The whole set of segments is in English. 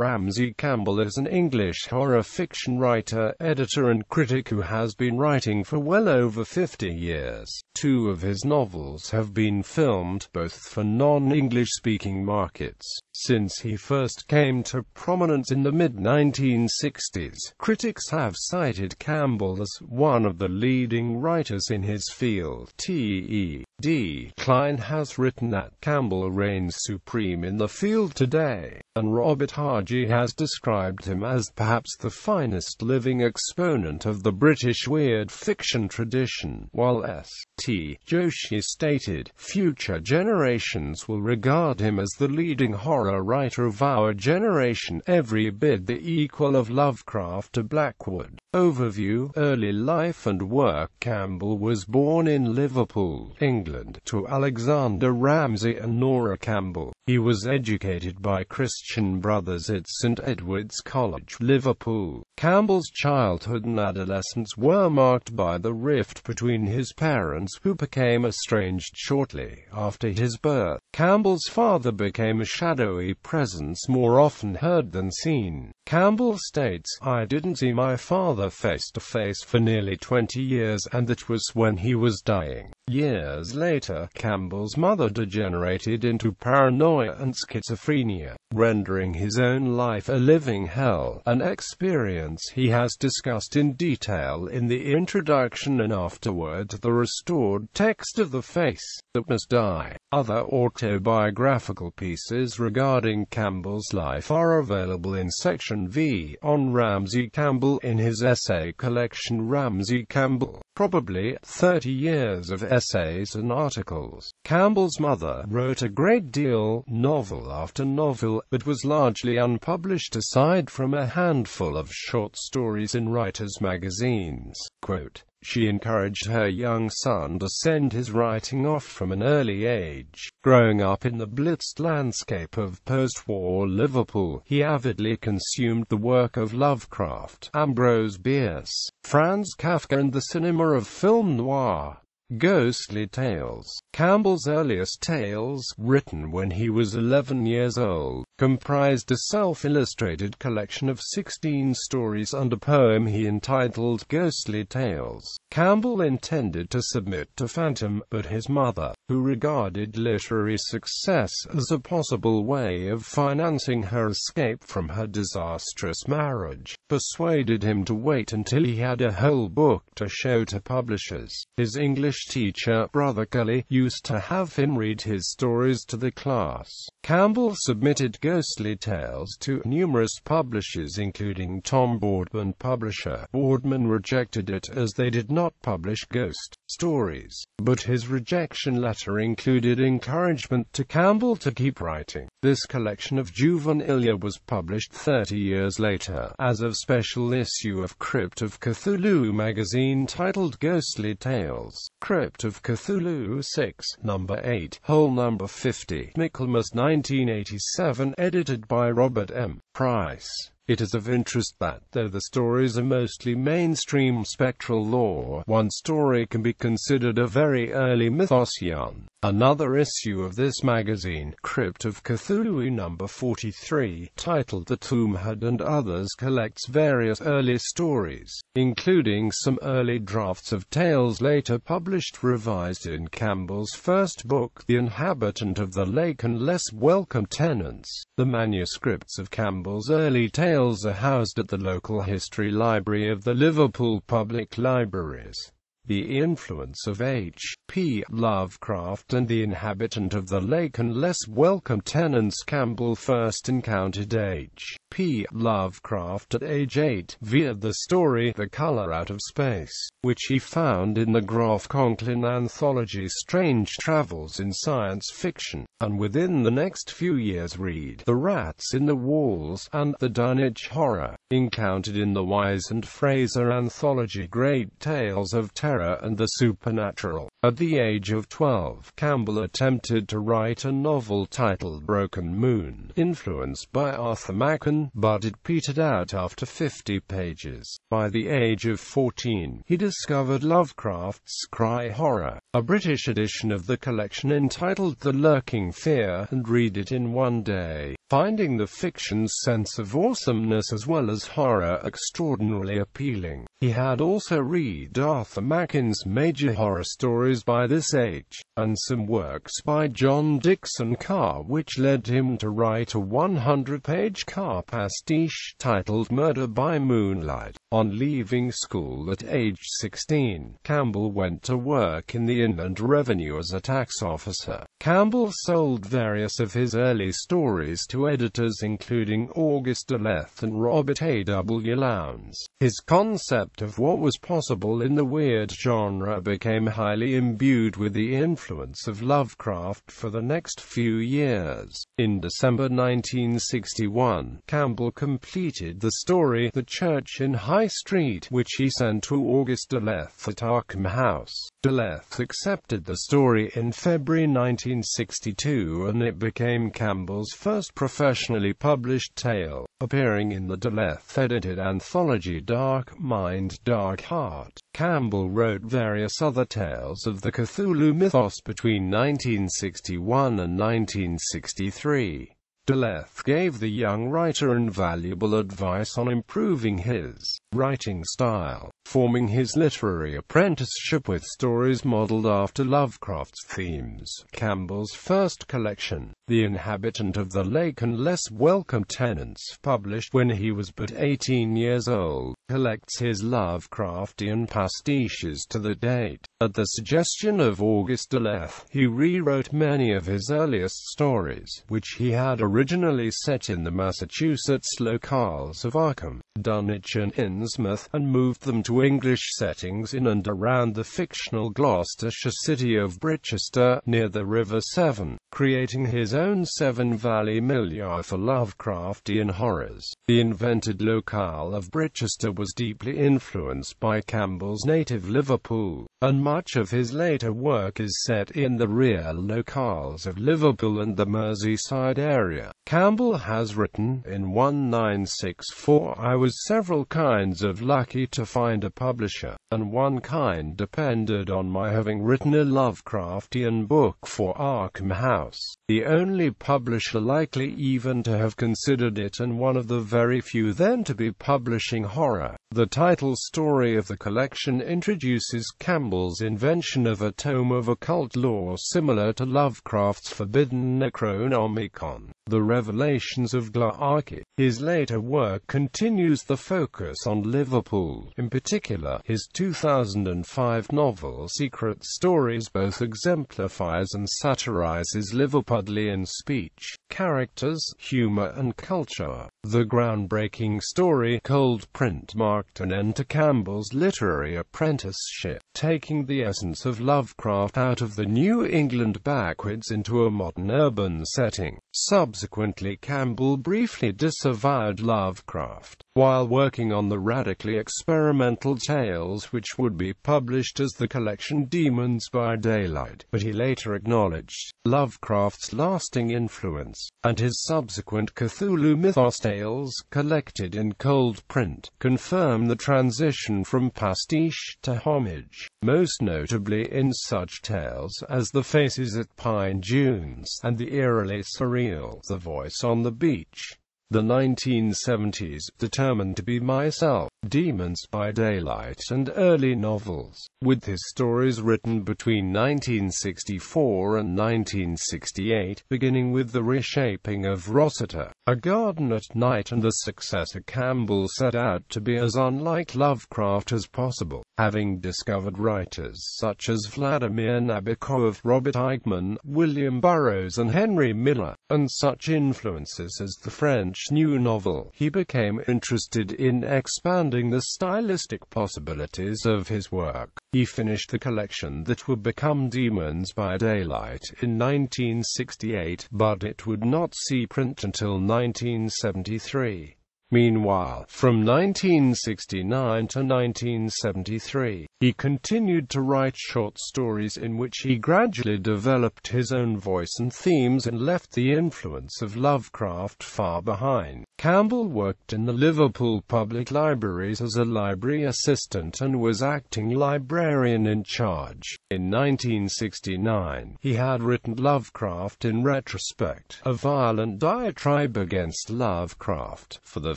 Ramsey Campbell is an English horror fiction writer, editor and critic who has been writing for well over 50 years. Two of his novels have been filmed, both for non-English speaking markets. Since he first came to prominence in the mid-1960s, critics have cited Campbell as one of the leading writers in his field. T.E.D. Klein has written that Campbell reigns supreme in the field today, and Robert Harji has described him as perhaps the finest living exponent of the British weird fiction tradition, while S.T. Joshi stated, "Future generations will regard him as the leading horror writer of our generation, every bit the equal of Lovecraft to Blackwood." Overview: Early life and work. Campbell was born in Liverpool, England, to Alexander Ramsey and Nora Campbell. He was educated by Christian brothers at St Edward's College, Liverpool. Campbell's childhood and adolescence were marked by the rift between his parents, who became estranged shortly after his birth. Campbell's father became a shadowy presence, more often heard than seen. Campbell states, "I didn't see my father face to face for nearly 20 years, and that was when he was dying." Years later, Campbell's mother degenerated into paranoia and schizophrenia, rendering his own life a living hell, an experience he has discussed in detail in the introduction and afterward to the restored text of The Face That Must Die. Other autobiographical pieces regarding Campbell's life are available in Section V on Ramsey Campbell in his essay collection Ramsey Campbell. Probably 30 years of essays and articles. Campbell's mother wrote a great deal, novel after novel, but was largely unpublished aside from a handful of short stories in writers' magazines. Quote, "She encouraged her young son to send his writing off from an early age. Growing up in the blitzed landscape of post-war Liverpool, he avidly consumed the work of Lovecraft, Ambrose Bierce, Franz Kafka and the cinema of film noir. Ghostly Tales." Campbell's earliest tales, written when he was 11 years old, comprised a self-illustrated collection of 16 stories and a poem he entitled Ghostly Tales. Campbell intended to submit to Phantom, but his mother, who regarded literary success as a possible way of financing her escape from her disastrous marriage, persuaded him to wait until he had a whole book to show to publishers. His English teacher, Brother Kelly, used to have him read his stories to the class. Campbell submitted Ghostly Tales to numerous publishers including Tom Boardman, publisher. Boardman rejected it as they did not publish ghost stories, but his rejection letter included encouragement to Campbell to keep writing. This collection of juvenilia was published 30 years later as a special issue of Crypt of Cthulhu magazine titled Ghostly Tales. Crypt of Cthulhu 6, number 8, whole number 50, Michaelmas 1987, edited by Robert M. Price. It is of interest that, though the stories are mostly mainstream spectral lore, one story can be considered a very early mythos yarn. Another issue of this magazine, Crypt of Cthulhu number 43, titled The Tombhead and Others, collects various early stories, including some early drafts of tales later published revised in Campbell's first book, The Inhabitant of the Lake and Less Welcome Tenants. The manuscripts of Campbell's early tales are housed at the local history library of the Liverpool Public Libraries. The influence of H.P. Lovecraft and The Inhabitant of the Lake and Less Welcome Tenants. Campbell first encountered H.P. Lovecraft at age 8, via the story The Color Out of Space, which he found in the Groff Conklin anthology Strange Travels in Science Fiction, and within the next few years read The Rats in the Walls and The Dunwich Horror, encountered in the Wise and Fraser anthology Great Tales of Terror and the Supernatural. At the age of 12, Campbell attempted to write a novel titled Broken Moon, influenced by Arthur Machen, but it petered out after 50 pages. By the age of 14, he discovered Lovecraft's Cry Horror, a British edition of the collection entitled The Lurking Fear, and read it in one day. finding the fiction's sense of awesomeness as well as horror extraordinarily appealing. He had also read Arthur Machen's major horror stories by this age, and some works by John Dickson Carr, which led him to write a 100-page Carr pastiche titled Murder by Moonlight. On leaving school at age 16, Campbell went to work in the Inland Revenue as a tax officer. Campbell sold various of his early stories to editors including August Derleth and Robert A. W. Lowndes. His concept of what was possible in the weird genre became highly imbued with the influence of Lovecraft for the next few years. In December 1961, Campbell completed the story The Church in High Street, which he sent to August Derleth at Arkham House. Derleth accepted the story in February 1962, and it became Campbell's first professionally published tale, appearing in the Derleth-edited anthology Dark Mind, Dark Heart. Campbell wrote various other tales of the Cthulhu mythos between 1961 and 1963. Derleth gave the young writer invaluable advice on improving his writing style, forming his literary apprenticeship with stories modeled after Lovecraft's themes. Campbell's first collection, The Inhabitant of the Lake and Less Welcome Tenants, published when he was but 18 years old, collects his Lovecraftian pastiches to the date. At the suggestion of August Derleth, he rewrote many of his earliest stories, which he had originally set in the Massachusetts locales of Arkham, Dunwich and Innsmouth, and moved them to English settings in and around the fictional Gloucestershire city of Brichester, near the River Severn, creating his own Severn Valley milieu for Lovecraftian horrors. The invented locale of Brichester was deeply influenced by Campbell's native Liverpool, and much of his later work is set in the real locales of Liverpool and the Merseyside area. Campbell has written, in 1964, I was several kinds of lucky to find a publisher, and one kind depended on my having written a Lovecraftian book for Arkham House, the only publisher likely even to have considered it, and one of the very few then to be publishing horror. The title story of the collection introduces Campbell's invention of a tome of occult lore similar to Lovecraft's forbidden Necronomicon, The Revelations of Glararchy. His later work continues the focus on Liverpool. In particular, his 2005 novel Secret Stories both exemplifies and satirizes Liverpudlian speech, characters, humor and culture. The groundbreaking story Cold Print marked an end to Campbell's literary apprenticeship, taking the essence of Lovecraft out of the New England backwoods into a modern urban setting. Subsequently, Campbell briefly disavowed Lovecraft, while working on the radically experimental tales which would be published as the collection Demons by Daylight, but he later acknowledged Lovecraft's lasting influence, and his subsequent Cthulhu mythos tales, collected in Cold Print, confirm the transition from pastiche to homage, most notably in such tales as The Faces at Pine Dunes, and the eerily surreal The Voice on the Beach. The 1970s, Determined to Be Myself, Demons by Daylight, and early novels, with his stories written between 1964 and 1968, beginning with The Reshaping of Rossiter, A Garden at Night, and the successor. Campbell set out to be as unlike Lovecraft as possible, having discovered writers such as Vladimir Nabokov, Robert Eichmann, William Burroughs and Henry Miller, and such influences as the French New Novel. He became interested in expanding the stylistic possibilities of his work. He finished the collection that would become Demons by Daylight in 1968, but it would not see print until 1973. Meanwhile, from 1969 to 1973, he continued to write short stories in which he gradually developed his own voice and themes and left the influence of Lovecraft far behind. Campbell worked in the Liverpool Public Libraries as a library assistant and was acting librarian in charge. In 1969, he had written Lovecraft in Retrospect, a violent diatribe against Lovecraft for the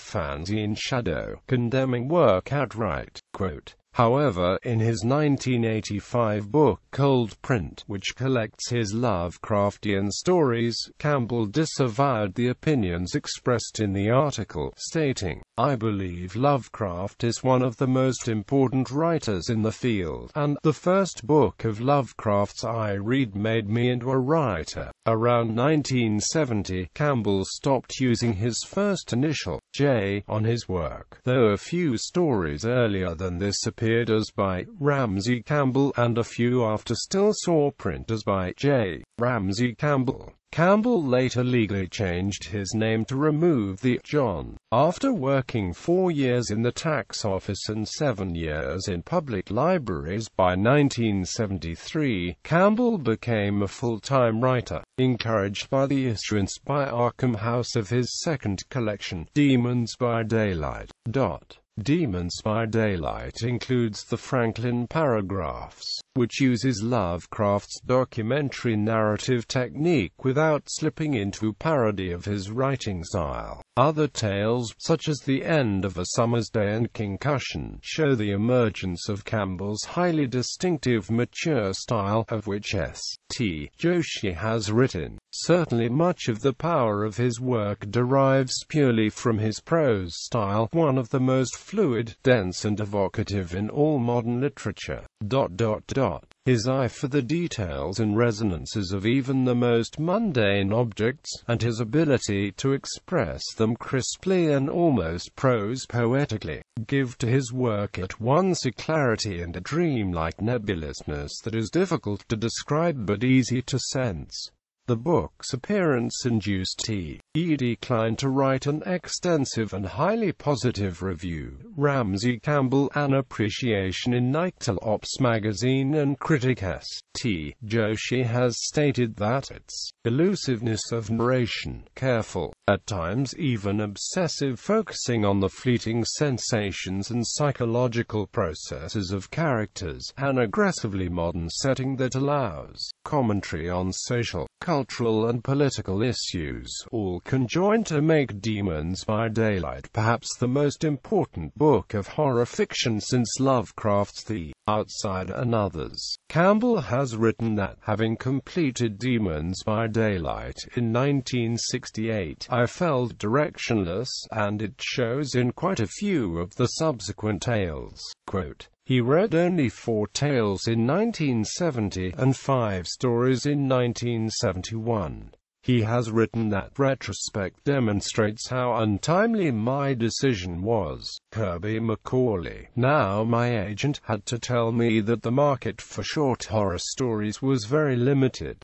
fanzine Shadow, condemning work outright. Quote, however, in his 1985 book Cold Print, which collects his Lovecraftian stories, Campbell disavowed the opinions expressed in the article, stating, "I believe Lovecraft is one of the most important writers in the field, and the first book of Lovecraft's I read made me into a writer." Around 1970, Campbell stopped using his first initial, J, on his work, though a few stories earlier than this appeared as by Ramsey Campbell, and a few after still saw print as by J. Ramsey Campbell. Campbell later legally changed his name to remove the John. After working 4 years in the tax office and 7 years in public libraries, by 1973, Campbell became a full-time writer, encouraged by the issuance by Arkham House of his second collection, Demons by Daylight. Demons by Daylight includes the Franklin paragraphs, which uses Lovecraft's documentary narrative technique without slipping into parody of his writing style. Other tales, such as The End of a Summer's Day and Concussion, show the emergence of Campbell's highly distinctive mature style, of which S.T. Joshi has written. Certainly much of the power of his work derives purely from his prose style, one of the most fluid, dense and evocative in all modern literature. His eye for the details and resonances of even the most mundane objects, and his ability to express them crisply and almost prose-poetically, give to his work at once a clarity and a dreamlike nebulousness that is difficult to describe but easy to sense. The book's appearance induced T.E. declined to write an extensive and highly positive review. Ramsey Campbell, An Appreciation in Nighttale Ops magazine, and critic S.T. Joshi has stated that its elusiveness of narration, careful, at times even obsessive focusing on the fleeting sensations and psychological processes of characters, an aggressively modern setting that allows commentary on social, cultural and political issues, all conjoined to make Demons by Daylight perhaps the most important book of horror fiction since Lovecraft's The Outsider and others. Campbell has written that, having completed Demons by Daylight in 1968, I felt directionless, and it shows in quite a few of the subsequent tales. Quote, he read only 4 tales in 1970, and 5 stories in 1971. He has written that retrospect demonstrates how untimely my decision was. Kirby Macaulay, now my agent, had to tell me that the market for short horror stories was very limited.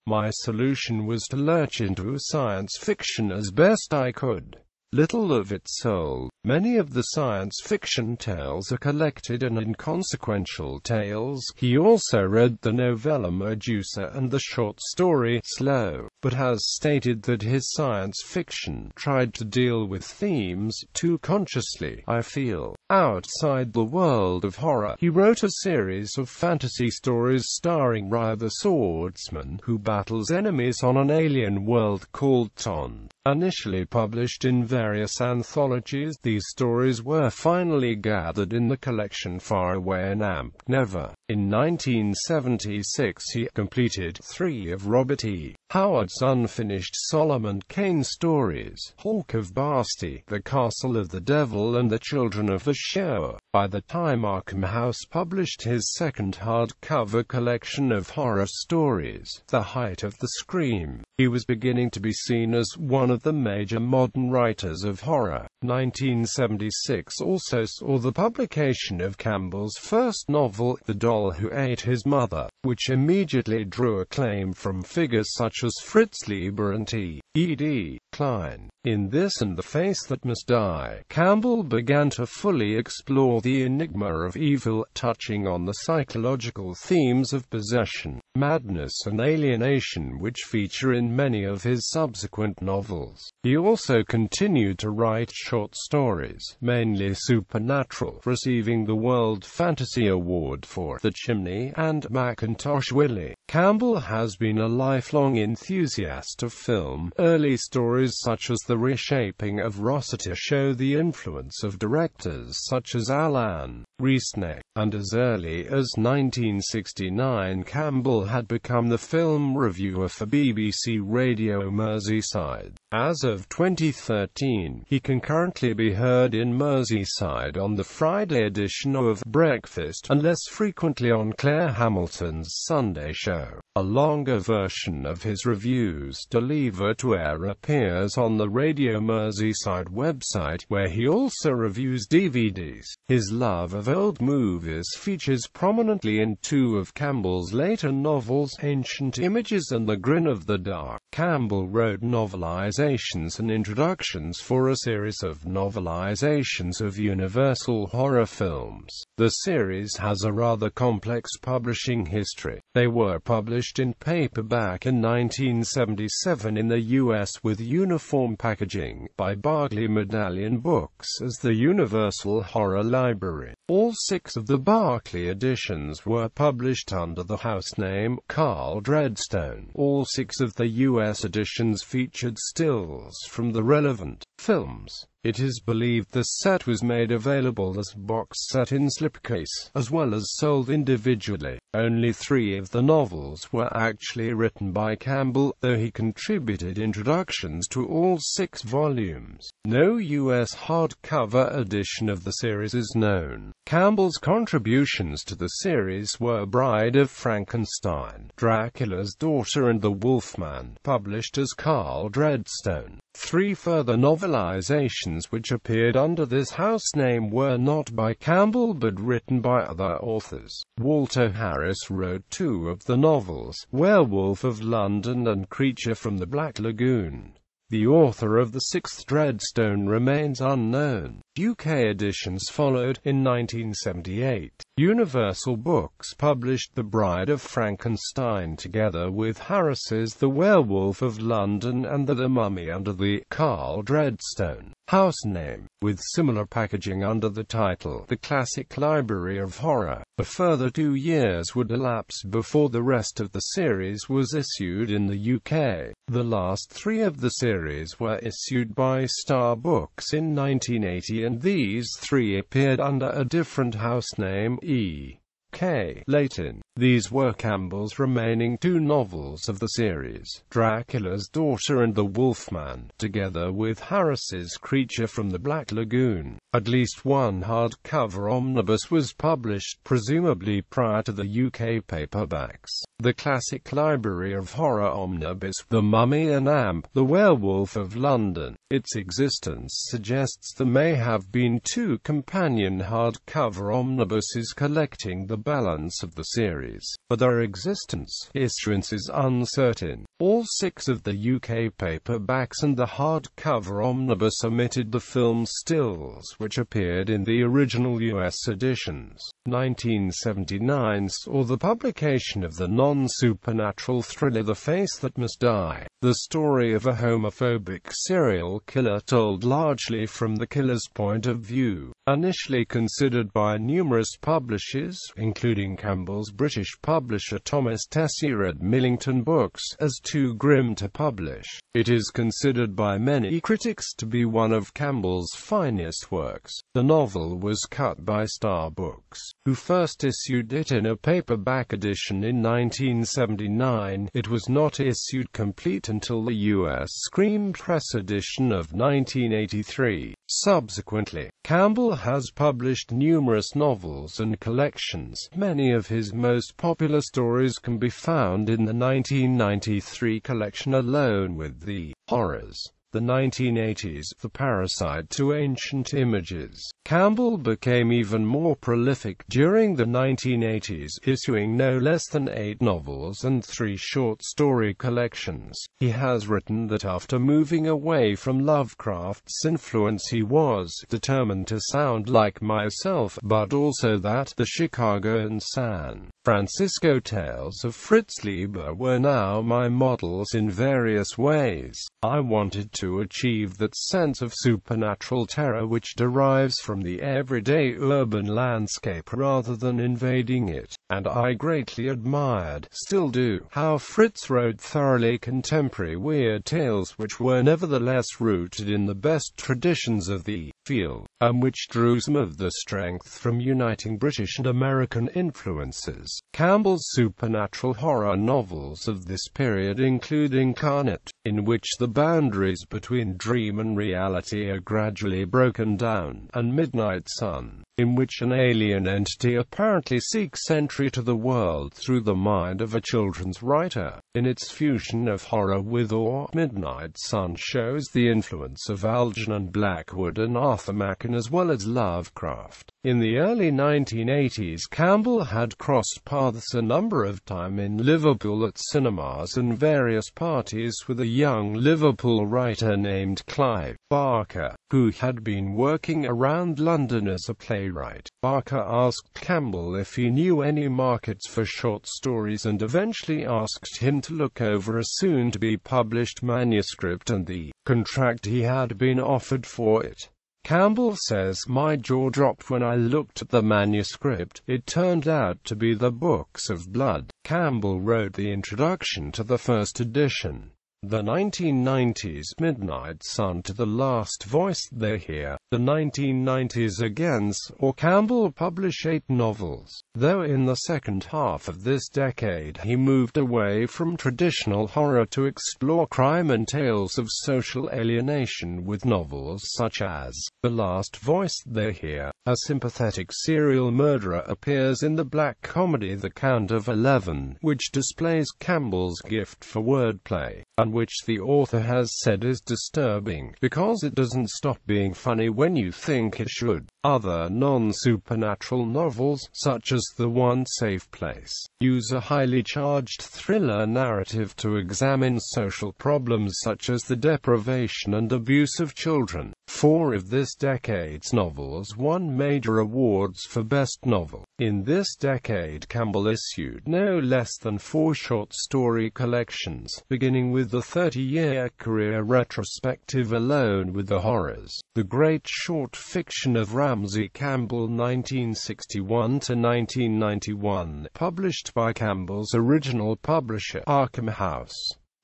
My solution was to lurch into science fiction as best I could. Little of it sold. Many of the science fiction tales are collected and inconsequential tales. He also read the novella Medusa and the short story Slow, but has stated that his science fiction tried to deal with themes too consciously, I feel, outside the world of horror. He wrote a series of fantasy stories starring Raya the Swordsman, who battles enemies on an alien world called Tond. Initially published in various anthologies, these stories were finally gathered in the collection Far Away and Amp Never. In 1976 he completed 3 of Robert E. Howard's unfinished Solomon Kane stories, Hawk of Basti, The Castle of the Devil and The Children of the Shower. By the time Arkham House published his second hardcover collection of horror stories, The Height of the Scream, he was beginning to be seen as one of the major modern writers of horror. 1976 also saw the publication of Campbell's first novel, The Doll Who Ate His Mother, which immediately drew acclaim from figures such as Fritz Leiber and T.E.D. decline. In This and the Face That Must Die, Campbell began to fully explore the enigma of evil, touching on the psychological themes of possession, madness and alienation which feature in many of his subsequent novels. He also continued to write short stories, mainly supernatural, receiving the World Fantasy Award for The Chimney and Macintosh Willie. Campbell has been a lifelong enthusiast of film. Early stories such as The Reshaping of Rossiter show the influence of directors such as Alan Resnick, and as early as 1969 Campbell had become the film reviewer for BBC Radio Merseyside. As of 2013, he can currently be heard in Merseyside on the Friday edition of Breakfast, and less frequently on Claire Hamilton's Sunday show. A longer version of his reviews, Deliver to Air, appears on the Radio Merseyside website, where he also reviews DVDs. His love of old movies features prominently in two of Campbell's later novels, Ancient Images and The Grin of the Dark. Campbell wrote novelizations and introductions for a series of novelizations of Universal horror films. The series has a rather complex publishing history. They were published in paperback in 1977 in the US with uniform packaging by Barclay Medallion Books as the Universal Horror Library. All 6 of the Barclay editions were published under the house name Carl Dreadstone. All 6 of the US editions featured stills from the relevant films. It is believed the set was made available as box set in slipcase, as well as sold individually. Only 3 of the novels were actually written by Campbell, though he contributed introductions to all 6 volumes. No US hardcover edition of the series is known. Campbell's contributions to the series were Bride of Frankenstein, Dracula's Daughter and The Wolfman, published as Carl Dreadstone. 3 further novelizations which appeared under this house name were not by Campbell but written by other authors. Walter Harris wrote 2 of the novels, Werewolf of London and Creature from the Black Lagoon. The author of the 6th Dreadstone remains unknown. UK editions followed. In 1978, Universal Books published The Bride of Frankenstein together with Harris's The Werewolf of London and The Mummy under the Carl Dreadstone house name, with similar packaging under the title The Classic Library of Horror. A further 2 years would elapse before the rest of the series was issued in the UK. The last 3 of the series were issued by Star Books in 1980, and these 3 appeared under a different house name, E.K. Layton. These were Campbell's remaining 2 novels of the series, Dracula's Daughter and The Wolfman, together with Harris's Creature from the Black Lagoon. At least 1 hardcover omnibus was published, presumably prior to the UK paperbacks. The Classic Library of Horror omnibus, The Mummy and The Werewolf of London. Its existence suggests there may have been 2 companion hardcover omnibuses collecting the balance of the series, but their issuance is uncertain. All 6 of the UK paperbacks and the hardcover omnibus omitted the film stills which appeared in the original US editions. 1979 saw the publication of the non-supernatural thriller The Face That Must Die, the story of a homophobic serial killer told largely from the killer's point of view. Initially considered by numerous publishers, including Campbell's British publisher Thomas Tessier at Millington Books, as too grim to publish, it is considered by many critics to be one of Campbell's finest works. The novel was cut by Star Books, who first issued it in a paperback edition in 1979. It was not issued complete until the US Screen Press edition of 1983. Subsequently, Campbell has published numerous novels and collections. Many of his most popular stories can be found in the 1993 collection Alone with the Horrors. the 1980s, The Parasite to Ancient Images. Campbell became even more prolific during the 1980s, issuing no less than 8 novels and 3 short story collections. He has written that after moving away from Lovecraft's influence he was determined to sound like myself, but also that the Chicago and San Francisco tales of Fritz Leiber were now my models in various ways. I wanted to achieve that sense of supernatural terror which derives from the everyday urban landscape rather than invading it, and I greatly admired, still do, how Fritz wrote thoroughly contemporary weird tales which were nevertheless rooted in the best traditions of the field, and which drew some of the strength from uniting British and American influences. Campbell's supernatural horror novels of this period include Incarnate, in which the boundaries between dream and reality are gradually broken down, and Midnight Sun, in which an alien entity apparently seeks entry to the world through the mind of a children's writer. In its fusion of horror with awe, Midnight Sun shows the influence of Algernon Blackwood and Arthur Machen as well as Lovecraft. In the early 1980s, Campbell had crossed paths a number of times in Liverpool at cinemas and various parties with a young Liverpool writer named Clive Barker, who had been working around London as a playwright. Barker asked Campbell if he knew any markets for short stories and eventually asked him to look over a soon-to-be-published manuscript and the contract he had been offered for it. Campbell says, "My jaw dropped when I looked at the manuscript. It turned out to be the Books of Blood." Campbell wrote the introduction to the first edition. The 1990s Midnight Sun to The Last Voice They Hear. The 1990s again saw Campbell publish 8 novels, though in the second half of this decade he moved away from traditional horror to explore crime and tales of social alienation with novels such as The Last Voice They Hear. A sympathetic serial murderer appears in the black comedy The Count of 11, which displays Campbell's gift for wordplay, and which the author has said is disturbing, because it doesn't stop being funny when you think it should. Other non-supernatural novels, such as The One Safe Place, use a highly charged thriller narrative to examine social problems such as the deprivation and abuse of children. 4 of this decade's novels won major awards for Best Novel. In this decade, Campbell issued no less than 4 short story collections, beginning with the 30-year career retrospective Alone with the Horrors, the great short fiction of Ramsey Campbell 1961–1991, published by Campbell's original publisher, Arkham House.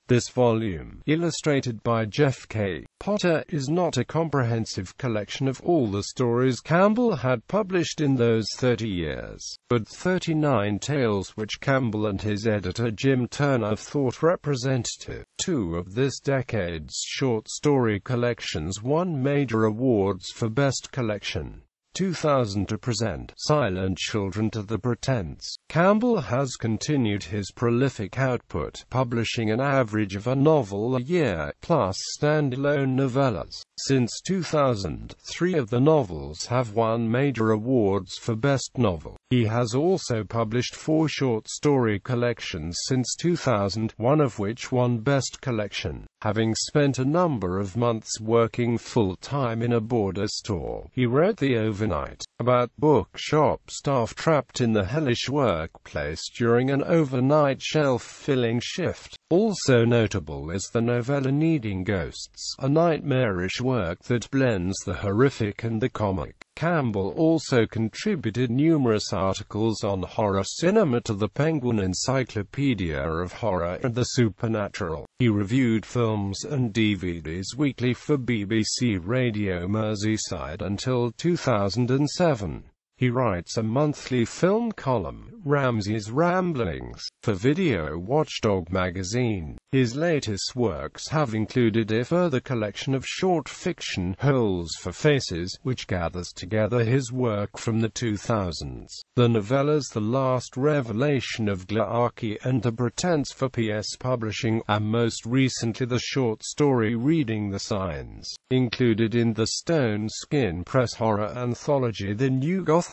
This volume, illustrated by Jeff K. Potter, is not a comprehensive collection of all the stories Campbell had published in those 30 years, but 39 tales which Campbell and his editor Jim Turner thought representative. 2 of this decade's short story collections won major awards for Best Collection. 2000 to present Silent Children to the Pretense. Campbell has continued his prolific output, publishing an average of a novel a year, plus standalone novellas. Since 2000, 3 of the novels have won major awards for Best Novel. He has also published 4 short story collections since 2000, one of which won Best Collection. Having spent a number of months working full-time in a border store, he wrote The Overnight, about bookshop staff trapped in the hellish workplace during an overnight shelf-filling shift. Also notable is the novella Needing Ghosts, a nightmarish work that blends the horrific and the comic. Campbell also contributed numerous articles on horror cinema to the Penguin Encyclopedia of Horror and the Supernatural. He reviewed films and DVDs weekly for BBC Radio Merseyside until 2007. He writes a monthly film column, Ramsey's Ramblings, for Video Watchdog magazine. His latest works have included a further collection of short fiction, Holes for Faces, which gathers together his work from the 2000s, the novellas The Last Revelation of Glarky and The Pretense for PS Publishing, and most recently the short story Reading the Signs, included in the Stone Skin Press horror anthology The New Gothic.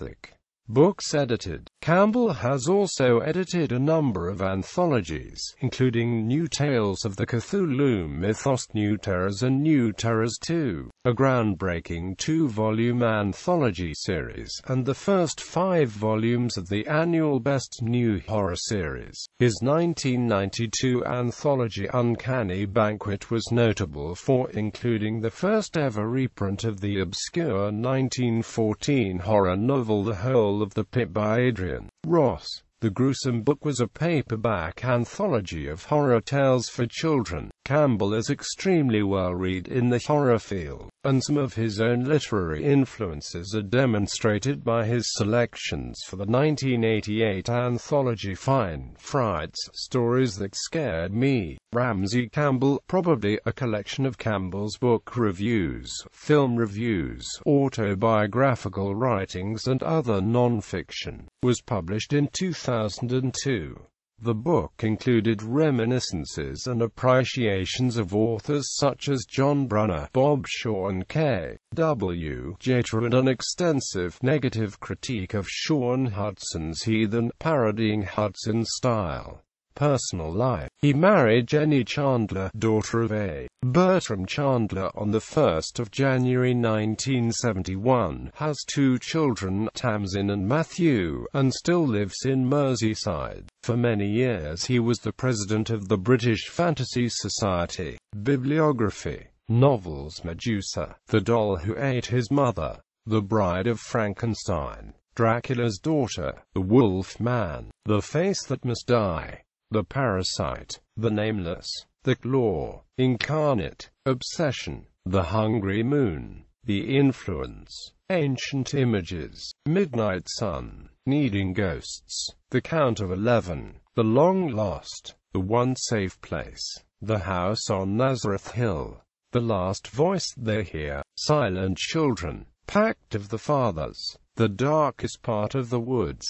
Books edited. Campbell has also edited a number of anthologies, including New Tales of the Cthulhu Mythos, New Terrors and New Terrors 2, a groundbreaking 2-volume anthology series, and the first 5 volumes of the annual Best New Horror series. His 1992 anthology Uncanny Banquet was notable for including the first ever reprint of the obscure 1914 horror novel The Hole of the Pit by Adrian Ross. The gruesome book was a paperback anthology of horror tales for children. Campbell is extremely well read in the horror field, and some of his own literary influences are demonstrated by his selections for the 1988 anthology Fine Frights, Stories That Scared Me. Ramsey Campbell, probably a collection of Campbell's book reviews, film reviews, autobiographical writings and other non-fiction, was published in 2002. The book included reminiscences and appreciations of authors such as John Brunner, Bob Shaw and K. W. Jeter, and an extensive negative critique of Sean Hudson's Heathen, parodying Hudson's style. Personal life. He married Jenny Chandler, daughter of A. Bertram Chandler, on the 1st of January 1971, has 2 children, Tamsin and Matthew, and still lives in Merseyside. For many years he was the president of the British Fantasy Society. Bibliography. Novels: Medusa, The Doll Who Ate His Mother, The Bride of Frankenstein, Dracula's Daughter, The Wolf Man, The Face That Must Die, The Parasite, The Nameless, The Claw, Incarnate, Obsession, The Hungry Moon, The Influence, Ancient Images, Midnight Sun, Needing Ghosts, The Count of 11, The Long Lost, The One Safe Place, The House on Nazareth Hill, The Last Voice They Hear, Silent Children, Pact of the Fathers, The Darkest Part of the Woods,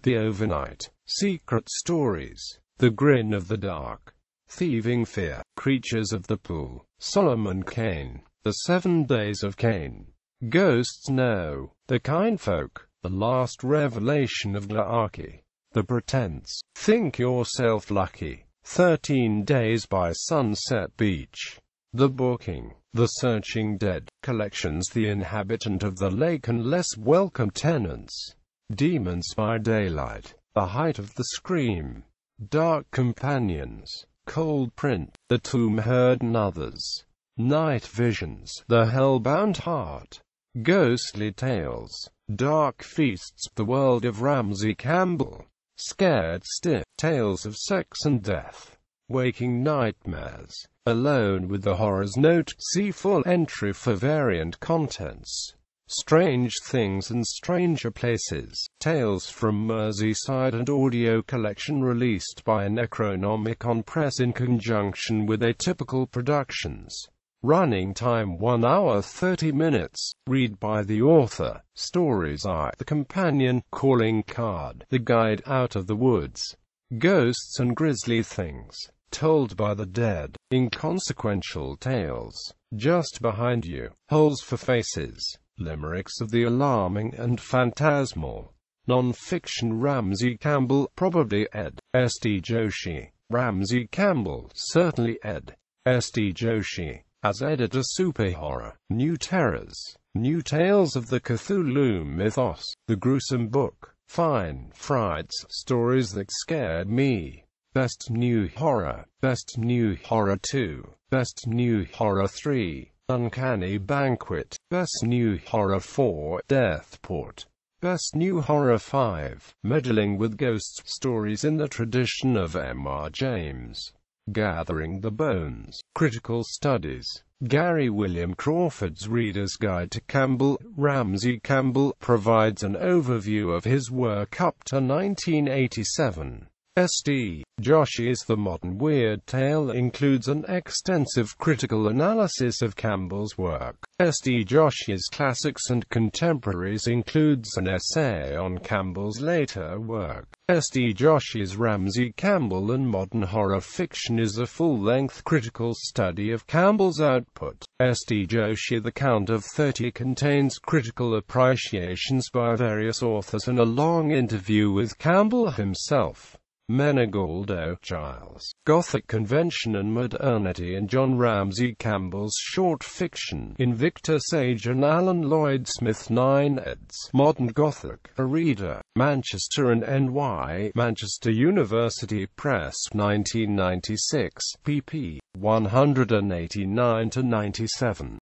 The Overnight, Secret Stories, The Grin of the Dark, Thieving Fear, Creatures of the Pool, Solomon Kane, The 7 Days of Cain, Ghosts Know, The Kind Folk, The Last Revelation of Glarky, The Pretense, Think Yourself Lucky, 13 Days by Sunset Beach, The Booking, The Searching Dead, Collections The Inhabitant of the Lake and Less Welcome Tenants, Demons by Daylight, The Height of the Scream, Dark Companions, Cold Print, The Tomb Heard and Others, Night Visions, The Hellbound Heart, Ghostly Tales, Dark Feasts, The World of Ramsey Campbell, Scared Stiff, Tales of Sex and Death, Waking Nightmares, Alone with the Horrors. Note: see full entry for variant contents. Strange Things and Stranger Places, Tales from Merseyside, and audio collection released by Necronomicon Press in conjunction with Atypical Productions. Running time 1 hour 30 minutes. Read by the author. Stories I, The Companion, Calling Card, The Guide Out of the Woods, Ghosts and Grisly Things, Told by the Dead, Inconsequential Tales, Just Behind You, Holes for Faces, Limericks of the Alarming and Phantasmal. Non-fiction. Ramsey Campbell, probably ed. S.D. Joshi. Ramsey Campbell, certainly ed. S.D. Joshi. As editor. Super Horror, New Terrors, New Tales of the Cthulhu Mythos, The Gruesome Book, Fine Frights, Stories That Scared Me, Best New Horror, Best New Horror 2, Best New Horror 3, Uncanny Banquet, Best New Horror 4, Deathport, Best New Horror 5, Meddling with Ghosts, Stories in the Tradition of M.R. James. Gathering the Bones. Critical Studies. Gary William Crawford's Reader's Guide to Campbell. Ramsey Campbell provides an overview of his work up to 1987. S.D. Josh's The Modern Weird Tale includes an extensive critical analysis of Campbell's work. S.D. Josh's Classics and Contemporaries includes an essay on Campbell's later work. S.D. Josh's Ramsey Campbell and Modern Horror Fiction is a full-length critical study of Campbell's output. S.D. Joshi The Count of 30 contains critical appreciations by various authors and a long interview with Campbell himself. Menegoldo, Giles. Gothic Convention and Modernity and John Ramsey Campbell's Short Fiction. Invicta Sage and Alan Lloyd Smith 9 eds. Modern Gothic. A Reader. Manchester and NY. Manchester University Press. 1996. pp. 189-97.